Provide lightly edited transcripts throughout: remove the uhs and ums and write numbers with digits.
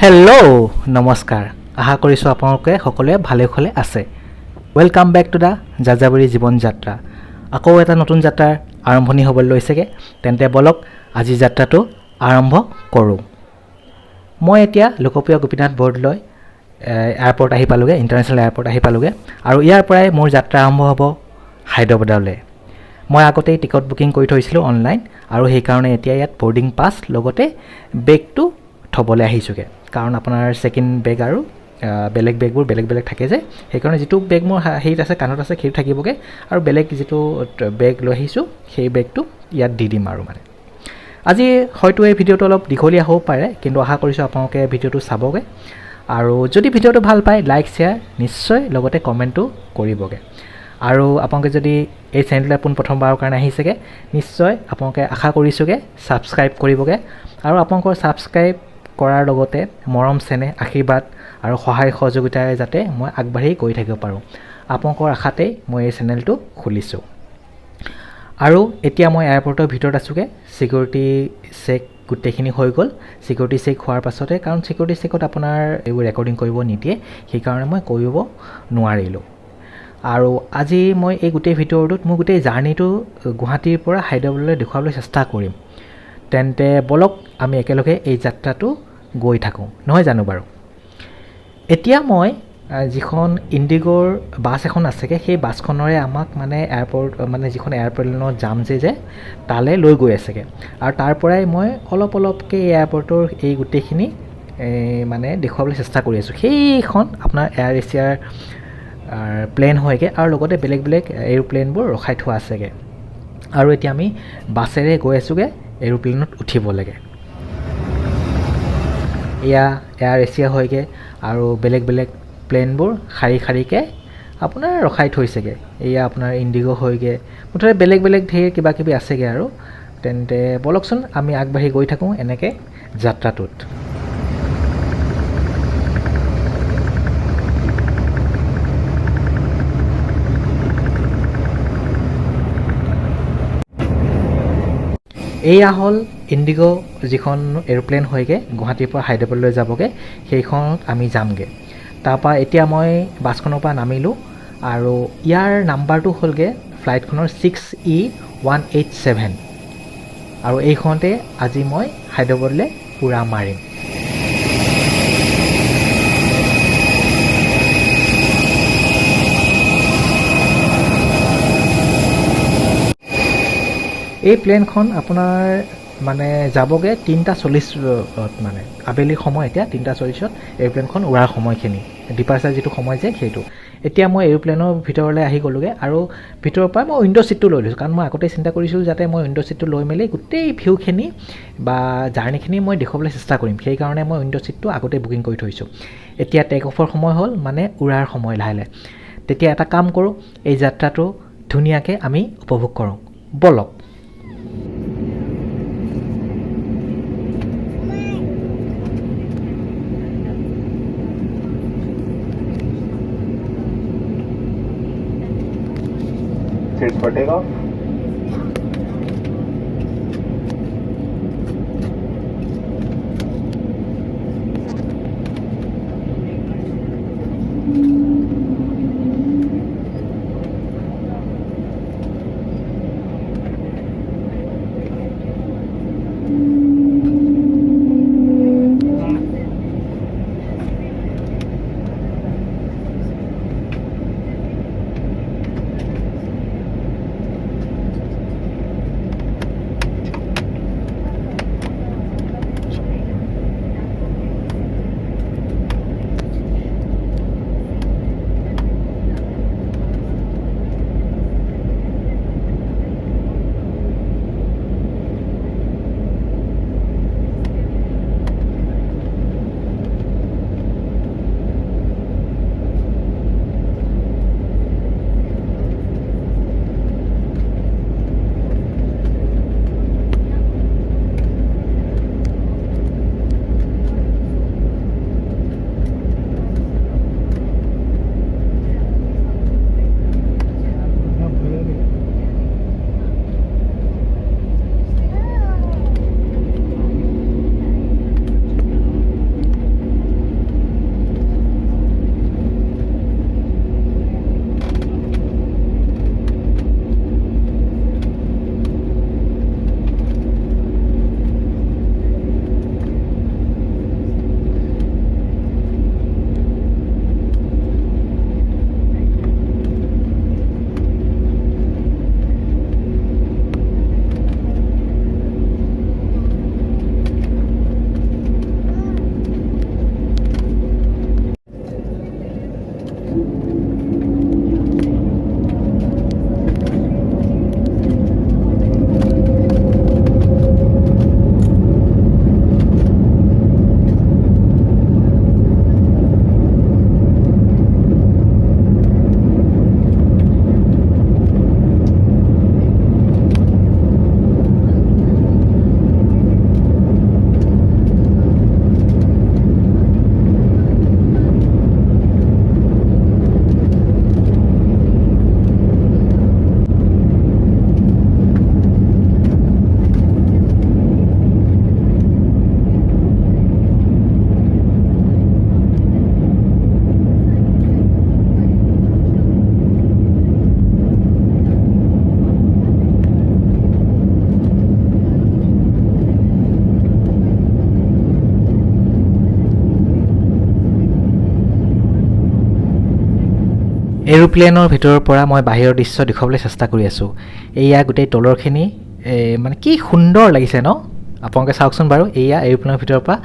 Hello' নমস্কাৰ আশা কৰিছোঁ আপোনালোকে সকলোৱে ভালে কুশলে আছে। ৱেলকাম বেক টু দ্য যাযাবৰী জীৱন যাত্ৰা। আকৌ এটা নতুন যাত্ৰাৰ আৰম্ভণি হ'বলৈ লৈছেগৈ। তেন্তে বলক আজি যাত্ৰাটো আৰম্ভ কৰোঁ। মই এতিয়া লোকপ্ৰিয় গোপীনাথ বৰদলৈ এয়াৰপৰ্ট আহি পালোঁগৈ, ইণ্টাৰনেশ্যনেল এয়াৰপৰ্ট আহি পালোঁগৈ আৰু ইয়াৰ পৰাই মোৰ যাত্ৰা আৰম্ভ হ'ব হায়দৰাবাদলৈ। মই আগতেই টিকট বুকিং কৰি থৈছিলোঁ অনলাইন আৰু সেইকাৰণে এতিয়া ইয়াত বৰ্ডিং পাছ লগতে বেগটো থ'বলৈ আহিছোঁগৈ। কাৰণ আপোনাৰ চেকিন বেগ আৰু বেলেগ বেগবোৰ বেলেগ বেলেগ থাকে যে, সেইকাৰণে যিটো বেগ মোৰ হেৰিত আছে কাণত আছে সেইটো থাকিবগৈ আৰু বেলেগ যিটো বেগ লৈ আহিছোঁ সেই বেগটো ইয়াত দি দিম আৰু মানে। আজি হয়তো এই ভিডিঅ'টো অলপ দীঘলীয়া হ'ব পাৰে, কিন্তু আশা কৰিছোঁ আপোনালোকে ভিডিঅ'টো চাবগৈ আৰু যদি ভিডিঅ'টো ভাল পায় লাইক শ্বেয়াৰ নিশ্চয় লগতে কমেণ্টটো কৰিবগৈ। আৰু আপোনালোকে যদি এই চেনেললৈ প্ৰথমবাৰৰ কাৰণে আহিছেগৈ নিশ্চয় আপোনালোকে আশা কৰিছোঁগৈ ছাবস্ক্ৰাইব কৰিবগৈ আৰু আপোনালোকৰ ছাবস্ক্ৰাইব কৰাৰ লগতে মৰম চেনেহ আশীৰ্বাদ আৰু সহায় সহযোগিতাৰে যাতে মই আগবাঢ়ি গৈ থাকিব পাৰোঁ, আপোনালোকৰ আশাতেই মই এই চেনেলটো খুলিছোঁ। আৰু এতিয়া মই এয়াৰপৰ্টৰ ভিতৰত আছোঁগৈ। ছিকিউৰিটি চেক গোটেইখিনি হৈ গ'ল। ছিকিউৰিটি চেক হোৱাৰ পাছতে, কাৰণ ছিকিউৰিটি চেকত আপোনাৰ এইবোৰ ৰেকৰ্ডিং কৰিব নিদিয়ে, সেইকাৰণে মই কৰিব নোৱাৰিলোঁ। আৰু আজি মই এই গোটেই ভিডিঅ'টোত মোৰ গোটেই জাৰ্ণিটো গুৱাহাটীৰ পৰা হায়দৰাবাদলৈ দেখুৱাবলৈ চেষ্টা কৰিম। তেন্তে বলক আমি একেলগে এই যাত্ৰাটো গৈ থাকোঁ, নহয় জানো বাৰু। এতিয়া মই যিখন ইণ্ডিগ'ৰ বাছ এখন আছেগৈ, সেই বাছখনৰে আমাক মানে এয়াৰপৰ্ট মানে যিখন এয়াৰপ্লেনত যাম যে তালৈ লৈ গৈ আছেগৈ আৰু তাৰ পৰাই মই অলপকৈ এয়াৰপৰ্টৰ এই গোটেইখিনি মানে দেখুৱাবলৈ চেষ্টা কৰি আছোঁ। সেইখন আপোনাৰ এয়াৰ এছিয়াৰ প্লেন হয়গৈ আৰু লগতে বেলেগ বেলেগ এৰোপ্লেনবোৰ ৰখাই থোৱা আছেগৈ আৰু এতিয়া আমি বাছেৰে গৈ আছোঁগৈ এৰোপ্লেনত উঠিব লাগে। এয়া এয়াৰ এছিয়া হয়গৈ আৰু বেলেগ বেলেগ প্লেনবোৰ শাৰী শাৰীকৈ আপোনাৰ ৰখাই থৈছেগৈ। এয়া আপোনাৰ ইণ্ডিগ' হয়গৈ, মুঠতে বেলেগ বেলেগ ধেৰ কিবা কিবি আছেগৈ আৰু। তেন্তে বলকচোন আমি আগবাঢ়ি গৈ থাকোঁ এনেকৈ যাত্ৰাটোত। এয়া হ'ল ইণ্ডিগ' যিখন এৰোপ্লেন হয়গৈ গুৱাহাটীৰ পৰা হায়দৰাবাদলৈ যাবগৈ, সেইখনত আমি যামগৈ। তাৰপৰা এতিয়া মই বাছখনৰ পৰা নামিলোঁ আৰু ইয়াৰ নাম্বাৰটো হ'লগৈ ফ্লাইটখনৰ 6E187 আৰু এইখনতে আজি মই হায়দৰাবাদলৈ পূৰা মাৰিম। এই প্লেনখন আপোনাৰ মানে যাবগৈ 3:40 মানে আবেলি সময়। এতিয়া 3:40 এৰোপ্লেনখন উৰাৰ সময়খিনি, ডিপাৰ্চাৰ যিটো সময় যে সেইটো। এতিয়া মই এৰোপ্লেনৰ ভিতৰলৈ আহি গ'লোগৈ আৰু ভিতৰৰ পৰা মই উইণ্ড' ছিটটো লৈ লৈছোঁ, কাৰণ মই আগতেই চিন্তা কৰিছিলোঁ যাতে মই উইণ্ড' ছিটটো লৈ মেলি গোটেই ভিউখিনি বা জাৰ্ণিখিনি মই দেখুৱাবলৈ চেষ্টা কৰিম, সেইকাৰণে মই উইণ্ড' ছিটটো আগতেই বুকিং কৰি থৈছোঁ। এতিয়া টেক অফৰ সময় হ'ল, মানে উৰাৰ সময় লাহে লাহে। তেতিয়া এটা কাম কৰোঁ, এই যাত্ৰাটো ধুনীয়াকৈ আমি উপভোগ কৰোঁ, বলক। Seats for takeoff. এৰোপ্লেনৰ ভিতৰৰ পৰা মই বাহিৰৰ দৃশ্য দেখুৱাবলৈ চেষ্টা কৰি আছোঁ। এয়া গোটেই তলৰখিনি মানে কি সুন্দৰ লাগিছে ন? আপোনালোকে চাওকচোন বাৰু, এয়া এৰোপ্লেনৰ ভিতৰৰ পৰা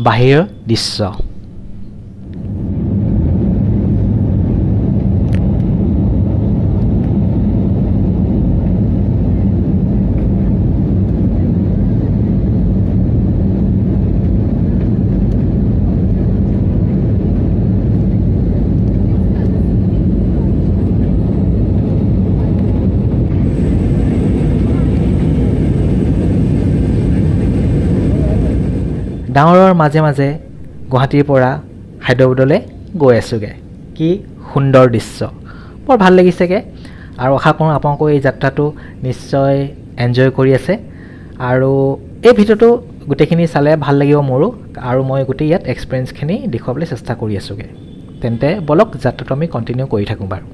বাহিৰৰ দৃশ্য। ডাঙৰৰ মাজে মাজে গুৱাহাটীৰ পৰা হায়দৰাবাদলৈ গৈ আছোঁগৈ। কি সুন্দৰ দৃশ্য, বৰ ভাল লাগিছেগৈ। আৰু আশা কৰোঁ আপোনালোকেও এই যাত্ৰাটো নিশ্চয় এনজয় কৰি আছে। আৰু এই ভিডিঅ'টো গোটেইখিনি চালে ভাল লাগিব মোৰো, আৰু মই গোটেই ইয়াত এক্সপিৰিয়েঞ্চখিনি দেখুৱাবলৈ চেষ্টা কৰি আছোঁগৈ। তেন্তে বলক যাত্ৰাটো আমি কণ্টিনিউ কৰি থাকোঁ বাৰু।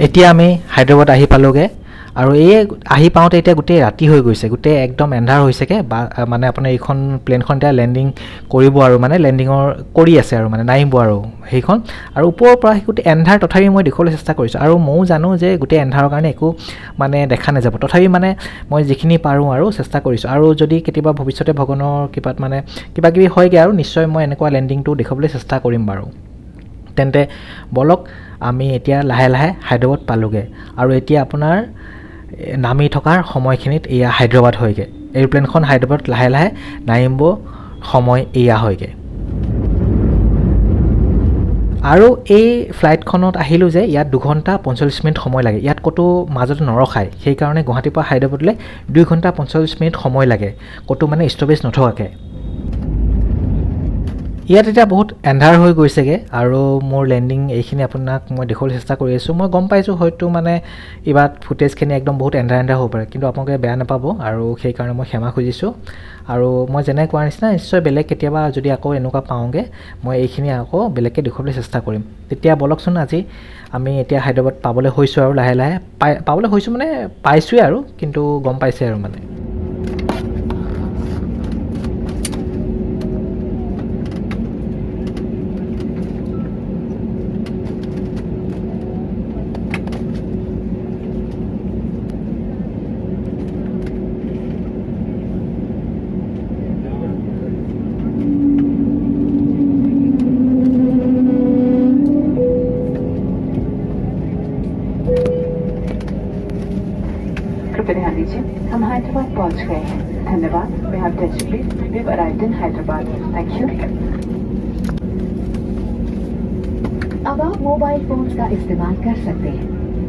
এতিয়া আমি হায়দৰাবাদ আহি পালোঁগৈ। আৰু এই আহি পাওঁতে এতিয়া গোটেই ৰাতি হৈ গৈছে, গোটেই একদম এন্ধাৰ হৈছেগৈ। মানে আপোনাৰ এইখন প্লেনখন এতিয়া লেণ্ডিং কৰিব, আৰু মানে লেণ্ডিঙৰ কৰি আছে আৰু মানে নামিব আৰু সেইখন। আৰু ওপৰৰ পৰা গোটেই এন্ধাৰ, তথাপি মই দেখুৱাবলৈ চেষ্টা কৰিছোঁ। আৰু ময়ো জানো যে গোটেই এন্ধাৰৰ কাৰণে একো মানে দেখা নাযাব, তথাপি মানে মই যিখিনি পাৰোঁ আৰু চেষ্টা কৰিছোঁ। আৰু যদি কেতিয়াবা ভৱিষ্যতে ভগৱানৰ কৃপাত মানে কিবা কিবি হয়গৈ, আৰু নিশ্চয় মই এনেকুৱা লেণ্ডিংটো দেখুৱাবলৈ চেষ্টা কৰিম বাৰু। তেন্তে বলক আমি এতিয়া লাহে লাহে হায়দৰাবাদ পালোঁগৈ। আৰু এতিয়া আপোনাৰ নামি থকাৰ সময়খিনিত এয়া হায়দৰাবাদ হয়গৈ। এৰোপ্লেনখন হায়দৰাবাদ লাহে লাহে নামিব সময় এয়া হয়গৈ। আৰু এই ফ্লাইটখনত আহিলোঁ যে ইয়াত 2 ঘণ্টা 45 মিনিট সময় লাগে, ইয়াত ক'তো মাজতে নৰখায়। সেইকাৰণে গুৱাহাটীৰ পৰা হায়দৰাবাদলৈ 2 ঘণ্টা 45 মিনিট সময় লাগে, ক'তো মানে ষ্টপেজ নথকাকৈ। ইয়াত এতিয়া বহুত এন্ধাৰ হৈ গৈছেগৈ, আৰু মোৰ লেণ্ডিং এইখিনি আপোনাক মই দেখুৱাবলৈ চেষ্টা কৰি আছোঁ। মই গম পাইছোঁ হয়তো মানে ইয়াত ফুটেজখিনি একদম বহুত এন্ধাৰ হ'ব পাৰে, কিন্তু আপোনালোকে বেয়া নাপাব, আৰু সেইকাৰণে মই ক্ষমা খুজিছোঁ। আৰু মই যেনে কোৱাৰ নিচিনা নিশ্চয় বেলেগ কেতিয়াবা যদি আকৌ এনেকুৱা পাওঁগৈ, মই এইখিনি আকৌ বেলেগকৈ দেখুৱাবলৈ চেষ্টা কৰিম। তেতিয়া বলকচোন, আজি আমি এতিয়া হায়দৰাবাদ পাবলৈ হৈছোঁ, আৰু লাহে লাহে পাবলৈ হৈছোঁ মানে পাইছোঁৱে আৰু, কিন্তু গম পাইছে আৰু মানে। ध्यान दीजिए, हम हैदराबाद पहुंच गए हैं। धन्यवाद। We have touched please. We've arrived in Hyderabad. Thank you. अब आप मोबाइल फोन का इस्तेमाल कर सकते हैं।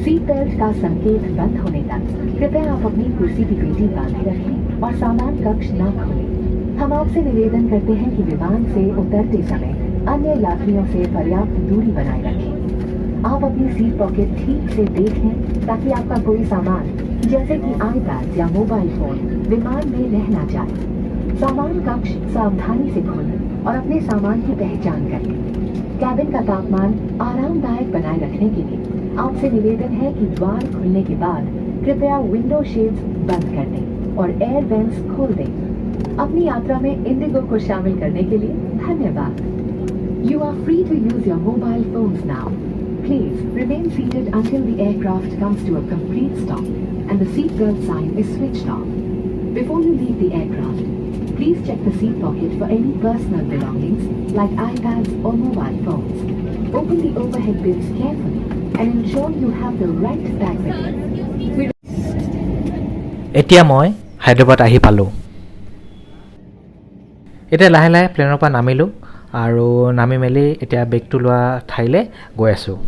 सीट बेल्ट का संकेत बंद होने तक कृपया आप अपनी कुर्सी की पेटी बांधे रखें और सामान कक्ष न खोलें। हम आपसे निवेदन करते हैं कि विमान से उतरते समय अन्य यात्रियों से पर्याप्त दूरी बनाए रखें। आप अपनी सीट पॉकेट ठीक से देख लें ताकि आपका कोई सामान जैसे कि आईपैड या मोबाइल फोन विमान में रह न जाए। सामान कक्ष सावधानी से खोलें और अपने सामान की पहचान करें। कैबिन का तापमान आरामदायक बनाए रखने के लिए आपसे निवेदन है कि द्वार खुलने के बाद कृपया विंडो शेड्स बंद कर दें और एयर वेंट्स खोल दें। अपनी यात्रा में इंडिगो को शामिल करने के लिए धन्यवाद। You are free to use your mobile phones now. Please remain seated until the aircraft comes to a complete stop and the seatbelt sign is switched off. Before you leave the aircraft, please check the seat pocket for any personal belongings like iPads or mobile phones. Open the overhead bins carefully and ensure you have the right bag with you. এতিয়া মই হায়দৰাবাদ আহি পালোঁ। এতিয়া লাহে লাহে প্লেনৰ পৰা নামিলোঁ আৰু নামি মেলি এতিয়া বেগটো লোৱা ঠাইলৈ গৈ আছোঁ।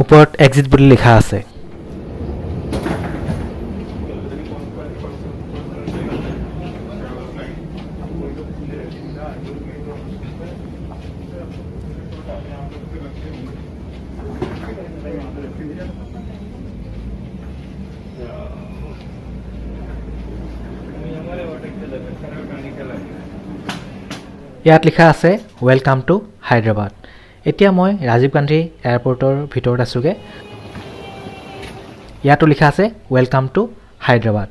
ওপৰত এক্সিট বুলি লিখা আছে। ইয়াত লিখা আছে ৱেলকাম টু হায়দৰাবাদ। এতিয়া মই ৰাজীৱ গান্ধী এয়াৰপৰ্টৰ ভিতৰত আছোঁগৈ। ইয়াতো লিখা আছে ৱেলকাম টু হায়দৰাবাদ।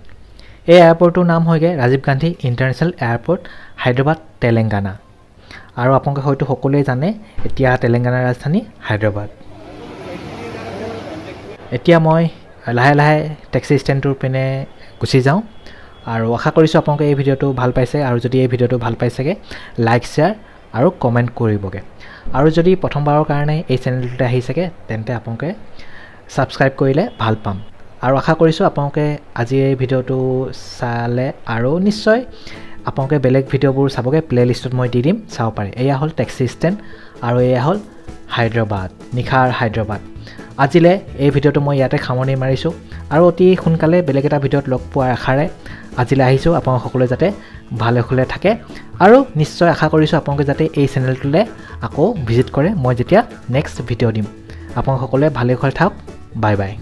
এই এয়াৰপৰ্টটোৰ নাম হয়গৈ ৰাজীৱ গান্ধী ইণ্টাৰনেশ্যনেল এয়াৰপৰ্ট হায়দৰাবাদ তেলেংগানা। আৰু আপোনালোকে হয়তো সকলোৱে জানে এতিয়া তেলেংগানাৰ ৰাজধানী হায়দৰাবাদ। এতিয়া মই লাহে লাহে টেক্সি ষ্টেণ্ডটোৰ পিনে গুচি যাওঁ আৰু আশা কৰিছোঁ আপোনালোকে এই ভিডিঅ'টো ভাল পাইছে। আৰু যদি এই ভিডিঅ'টো ভাল পাইছেগৈ লাইক শ্বেয়াৰ আৰু কমেণ্ট কৰিবগৈ। আৰু যদি প্ৰথমবাৰৰ কাৰণে এই চেনেলটোতে আহিছেগৈ তেন্তে আপোনালোকে ছাবস্ক্ৰাইব কৰিলে ভাল পাম। আৰু আশা কৰিছোঁ আপোনালোকে আজি এই ভিডিঅ'টো চালে আৰু নিশ্চয় আপোনালোকে বেলেগ ভিডিঅ'বোৰ চাবগৈ। প্লে'লিষ্টত মই দি দিম, চাব পাৰে। এয়া হ'ল টেক্সি ষ্টেণ্ড আৰু এয়া হ'ল হায়দৰাবাদ, নিশাৰ হায়দৰাবাদ। আজিলৈ এই ভিডিঅ'টো মই ইয়াতে সামৰণি মাৰিছোঁ আৰু অতি সোনকালে বেলেগ এটা ভিডিঅ'ত লগ পোৱাৰ আশাৰে আজিলৈ আহিছোঁ। আপোনালোক সকলোৱে যাতে ভালে কুশলে থাকে আৰু নিশ্চয় আশা কৰিছোঁ আপোনালোকে যাতে এই চেনেলটোলৈ আকৌ ভিজিট কৰে মই যেতিয়া নেক্সট ভিডিঅ' দিম। আপোনালোক সকলোৱে ভালে কুশলে থাকক। Bye bye.